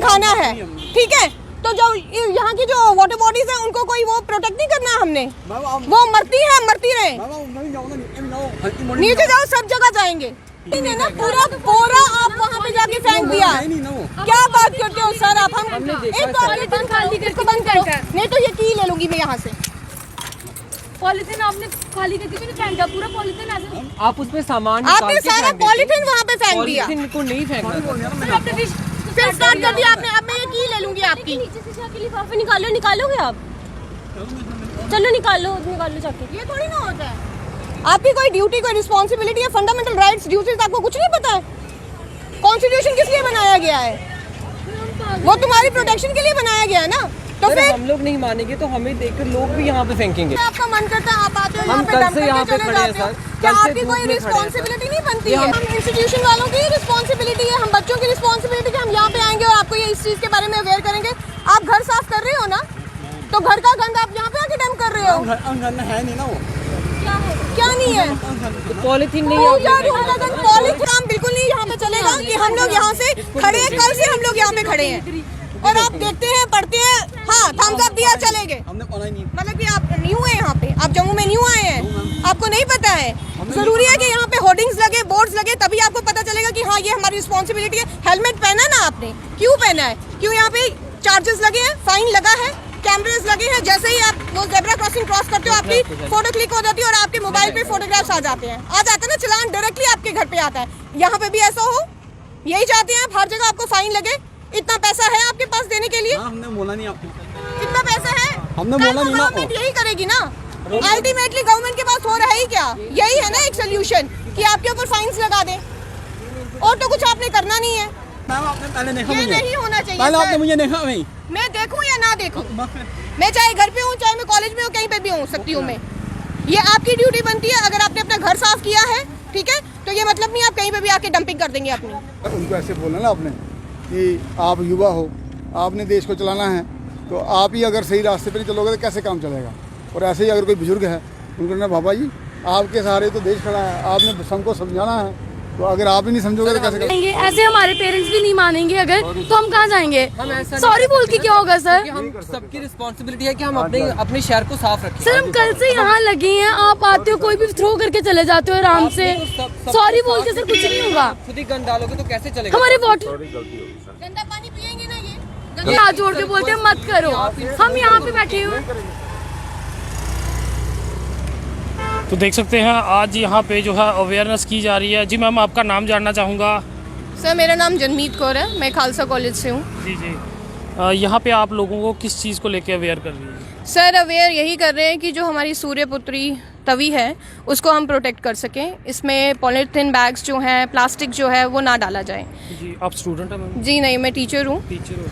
दिखाना है, ठीक है। तो जो यहाँ की जो वाटर बॉडीज है उनको कोई वो प्रोटेक्ट नहीं करना हमने, वो मरती है, मरती रहे, नीचे जाओ, सब जगह जाएंगे ना, पूरा पूरा आप वहाँ पे जाके फेंक दिया। क्या बात करते हो सर आप? हम एक पॉलिथीन खाली करके बंद करो, नहीं तो ये की ले लूंगी मैं यहाँ से। पॉलिथीन आपने खाली करके भी नहीं फेंका, पूरा पॉलिथीन ऐसे आप उसमें सामान आपने सारा पॉलिथीन वहाँ पे फेंक दिया, पॉलिथीन को नहीं फेंकना। फिर स्टार्ट कर दिया आपने। अब मैं ये की ले लूंगी आपकी। नीचे से जाके लिफाफे निकालो, निकालोगे आप? चलो निकालो जाके। ये थोड़ी ना होता है। आपकी कोई ड्यूटी, कोई रिस्पॉन्सिबिलिटी है, फंडामेंटल राइट्स, ड्यूटीज आपको कुछ नहीं पता है? कॉन्स्टिट्यूशन किस लिए बनाया गया है? वो तुम्हारी प्रोटेक्शन के लिए बनाया गया है ना। तो फिर हम लोग नहीं मानेंगे तो हमें देखकर लोग भी यहाँ पे फेंकेंगे। आपका मन करता है आप आते हो हम कल से यहाँ पे खड़े हैं सर, क्या कल से आपकी धूप कोई में खड़े हैं रिस्पॉन्सिबिलिटी नहीं बनती ये है? हम इंस्टीट्यूशन वालों की रिस्पॉन्सिबिलिटी है, हम बच्चों की रिस्पॉन्सिबिलिटी है, हम यहाँ पे आएंगे और आपको ये इस चीज के बारे में अवेयर करेंगे। आप घर साफ कर रहे हो ना, तो घर का गंद आप यहाँ पे आके डंप कर रहे हो। है नहीं ना वो, क्या नहीं है? तो पॉलिथीन नहीं है। पॉलिथीन काम बिल्कुल नहीं यहाँ पे चलेगा कि हम लोग यहाँ से खड़े हैं, कल से हम लोग यहाँ पे खड़े हैं और आप देखते हैं, पढ़ते हैं, हाँ थम्स अप दिया, चले गए। मतलब कि आप न्यू है यहाँ पे, आप जम्मू में न्यू आए हैं, आपको नहीं पता है। जरूरी है कि यहाँ पे होर्डिंग्स लगे, बोर्ड्स लगे, तभी आपको पता चलेगा कि हाँ ये हमारी रिस्पॉन्सिबिलिटी है। हेलमेट पहना ना आपने, क्यों पहना है? क्यों यहाँ पे चार्जेस लगे हैं, फाइन लगा है, कैमरेज लगे हैं। जैसे ही आप वो जेब्रा क्रॉसिंग क्रॉस करते हो आपकी फोटो क्लिक हो जाती है और आपके मोबाइल पे फोटोग्राफ्स आ जाते हैं, ना चलान डायरेक्टली आपके घर पे आता है। यहाँ पे भी ऐसा हो, यही चाहते हैं आप, हर जगह आपको फाइन लगे। इतना पैसा है आपके पास देने के लिए? हमने बोला नहीं आपको, इतना पैसा है, हमने बोला नहीं ना। गवर्नमेंट यही करेगी ना, अल्टीमेटली गवर्नमेंट के पास हो रहा है क्या? यही है ना एक सोल्यूशन कि आपके ऊपर फाइन्स लगा दे, और तो कुछ आपने करना नहीं है। आपने पहले देखा ये मुझे, नहीं होना चाहिए पहले आपने सर। मुझे देखा नहीं। मैं देखूं या ना देखूं, मैं चाहे घर पे हूँ, चाहे मैं कॉलेज में हूँ, कहीं पे भी हो सकती हूँ मैं। ये आपकी ड्यूटी बनती है। अगर आपने अपना घर साफ किया है, ठीक है, तो ये मतलब नहीं आप कहीं पे भी आके डंपिंग कर देंगे अपनी। उनको ऐसे बोलना ना आपने कि आप युवा हो, आपने देश को चलाना है, तो आप ही अगर सही रास्ते पर नहीं चलोगे तो कैसे काम चलेगा? और ऐसे ही अगर कोई बुजुर्ग है, उनको ना बाबा जी आपके सहारे तो देश खड़ा है, आपने सबको समझाना है, तो अगर आप ही नहीं समझोगे तो कैसे करेंगे? ऐसे हमारे पेरेंट्स भी नहीं मानेंगे अगर, तो हम कहाँ जाएंगे? सॉरी बोल के क्या होगा सर? हम सबकी रिस्पॉन्सिबिलिटी है कि हम अपने शहर को साफ रखें। सर हम कल से यहाँ लगे हैं, आप आते हो कोई भी थ्रो करके चले जाते हो आराम से। सॉरी बोल के सर कुछ नहीं होगा। खुद ही गंद डालोगे तो कैसे चलेगा? हमारे वाटर गंदा पानी पिएंगे ना, ये हाथ जोड़ के बोलते हैं मत करो, हम यहाँ पे बैठे हुए। तो देख सकते हैं आज यहाँ पे जो है अवेयरनेस की जा रही है। जी मैम, आपका नाम जानना चाहूँगा। सर मेरा नाम जनमीत कौर है, मैं खालसा कॉलेज से हूँ। जी जी, यहाँ पे आप लोगों को किस चीज़ को लेके अवेयर कर रही है? सर अवेयर यही कर रहे हैं कि जो हमारी सूर्यपुत्री तवी है उसको हम प्रोटेक्ट कर सकें। इसमें पॉलीथीन बैग्स जो हैं, प्लास्टिक जो है वो ना डाला जाए। जी, आप स्टूडेंट हैं मैम? जी नहीं, मैं टीचर हूँ।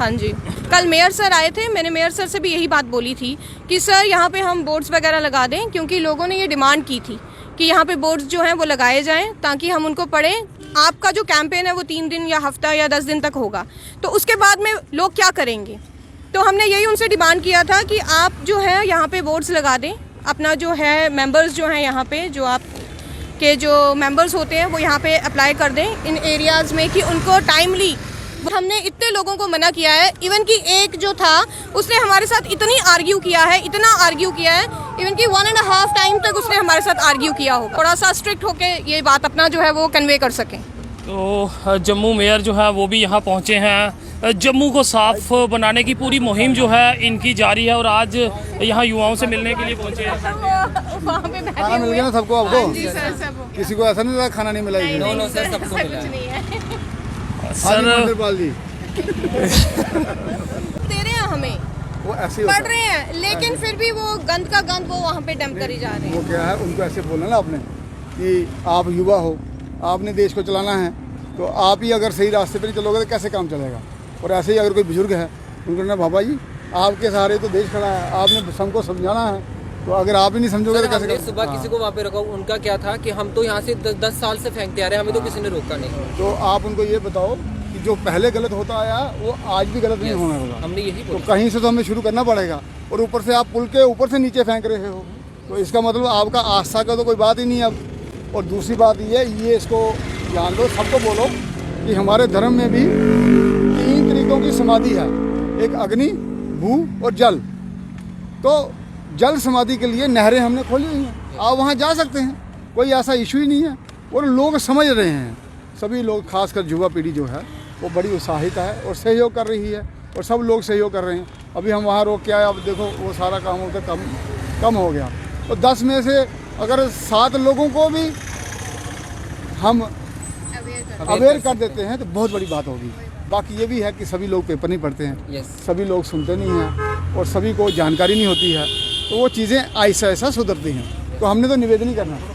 हाँ जी, कल मेयर सर आए थे, मैंने मेयर सर से भी यही बात बोली थी कि सर यहाँ पे हम बोर्ड्स वगैरह लगा दें, क्योंकि लोगों ने ये डिमांड की थी कि यहाँ पे बोर्ड्स जो हैं वो लगाए जाएँ ताकि हम उनको पढ़ें। आपका जो कैंपेन है वो 3 दिन या हफ्ता या 10 दिन तक होगा, तो उसके बाद में लोग क्या करेंगे? तो हमने यही उनसे डिमांड किया था कि आप जो है यहाँ पे बोर्ड्स लगा दें। अपना जो है मेंबर्स जो हैं यहाँ पे, जो आप के जो मेंबर्स होते हैं वो यहाँ पे अप्लाई कर दें इन एरियाज़ में कि उनको टाइमली। हमने इतने लोगों को मना किया है, इवन कि एक जो था उसने हमारे साथ इतना आर्ग्यू किया है, इवन कि 1.5 टाइम तक उसने हमारे साथ आर्ग्यू किया हो। थोड़ा सा स्ट्रिक्ट होके ये बात अपना जो है वो कन्वे कर सकें। तो जम्मू मेयर जो है वो भी यहाँ पहुँचे हैं। जम्मू को साफ बनाने की पूरी मुहिम जो है इनकी जारी है और आज यहाँ युवाओं से मिलने के लिए पहुँचे हैं। खाना मिल गया ना सबको? आपको किसी को ऐसा नहीं लगा खाना नहीं मिला? नो सर, सबको मिला है। सर जी दे रहे हैं हमें, वो ऐसे पढ़ रहे हैं, लेकिन फिर भी वो गंद का गंद वो वहाँ पे डंप करी जा रहे हैं। वो क्या है, उनको ऐसे बोलना ना आपने कि आप युवा हो, आपने देश को चलाना है, तो आप ही अगर सही रास्ते पर नहीं चलोगे तो कैसे काम चलेगा? और ऐसे ही अगर कोई बुजुर्ग है, उनको ना बाबा जी आपके सहारे तो देश खड़ा है, आपने सबको समझाना है, तो अगर आप ही नहीं समझोगे तो कैसे? सुबह किसी को वहाँ पे रोका, उनका क्या था कि हम तो यहाँ से 10 साल से फेंकते आ रहे हैं, हमें तो किसी ने रोका नहीं। तो आप उनको ये बताओ कि जो पहले गलत होता आया वो आज भी गलत नहीं होना होगा। हमने यही तो कहीं से तो हमें शुरू करना पड़ेगा, और ऊपर से आप पुल के ऊपर से नीचे फेंक रहे हो, तो इसका मतलब आपका आस्था का तो कोई बात ही नहीं है अब। और दूसरी बात ये इसको जान लो, सबको बोलो कि हमारे धर्म में भी 3 तरीकों शहीदों की समाधि है, एक अग्नि, भू और जल। तो जल समाधि के लिए नहरें हमने खोली हुई हैं, आप वहाँ जा सकते हैं, कोई ऐसा इशू ही नहीं है। और लोग समझ रहे हैं, सभी लोग, खासकर युवा पीढ़ी जो है वो बड़ी उत्साहित है और सहयोग कर रही है, और सब लोग सहयोग कर रहे हैं। अभी हम वहाँ रोक के आए, अब देखो वो सारा काम उधर कम हो गया। तो 10 में से अगर 7 लोगों को भी हम अवेयर कर देते हैं तो बहुत बड़ी बात होगी। बाकी ये भी है कि सभी लोग पेपर नहीं पढ़ते हैं, सभी लोग सुनते नहीं हैं और सभी को जानकारी नहीं होती है, तो वो चीज़ें ऐसा ऐसा सुधरती हैं। तो हमने तो निवेदन ही करना है।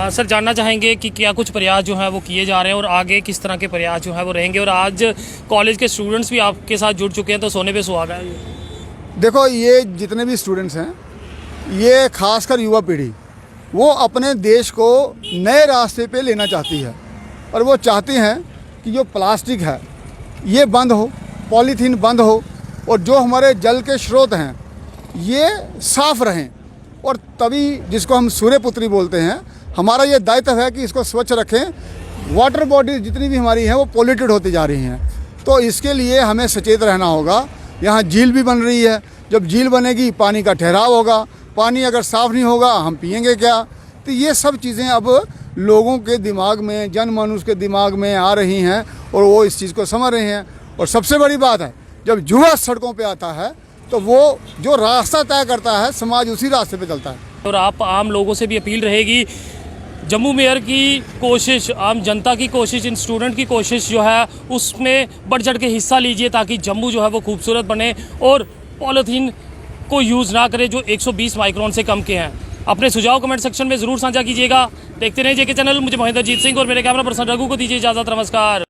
सर, जानना चाहेंगे कि क्या कुछ प्रयास जो हैं वो किए जा रहे हैं और आगे किस तरह के प्रयास जो हैं वो रहेंगे। और आज कॉलेज के स्टूडेंट्स भी आपके साथ जुड़ चुके हैं, तो सोने पे सुहागा है। देखो, ये जितने भी स्टूडेंट्स हैं, ये खासकर युवा पीढ़ी, वो अपने देश को नए रास्ते पे लेना चाहती है, और वो चाहती हैं कि जो प्लास्टिक है ये बंद हो, पॉलीथीन बंद हो, और जो हमारे जल के स्रोत हैं ये साफ़ रहें। और तभी, जिसको हम सूर्यपुत्री बोलते हैं, हमारा ये दायित्व है कि इसको स्वच्छ रखें। वाटर बॉडी जितनी भी हमारी हैं वो पॉल्यूटेड होती जा रही हैं, तो इसके लिए हमें सचेत रहना होगा। यहाँ झील भी बन रही है, जब झील बनेगी पानी का ठहराव होगा, पानी अगर साफ़ नहीं होगा हम पिएंगे क्या। तो ये सब चीज़ें अब लोगों के दिमाग में, जनमानस के दिमाग में आ रही हैं और वो इस चीज़ को समझ रहे हैं। और सबसे बड़ी बात है, जब युवा सड़कों पे आता है तो वो जो रास्ता तय करता है, समाज उसी रास्ते पे चलता है। और आप आम लोगों से भी अपील रहेगी, जम्मू मेयर की कोशिश, आम जनता की कोशिश, इन स्टूडेंट की कोशिश जो है उसमें बढ़ चढ़ के हिस्सा लीजिए, ताकि जम्मू जो है वो खूबसूरत बने और पॉलीथीन को यूज़ ना करे जो 120 माइक्रोन से कम के हैं। अपने सुझाव कमेंट सेक्शन में ज़रूर साझा कीजिएगा। देखते रहिए जेके चैनल। मुझे महेंद्रजीत सिंह और मेरे कैमरा पर्सन रघु को दीजिए इजाज़त। नमस्कार।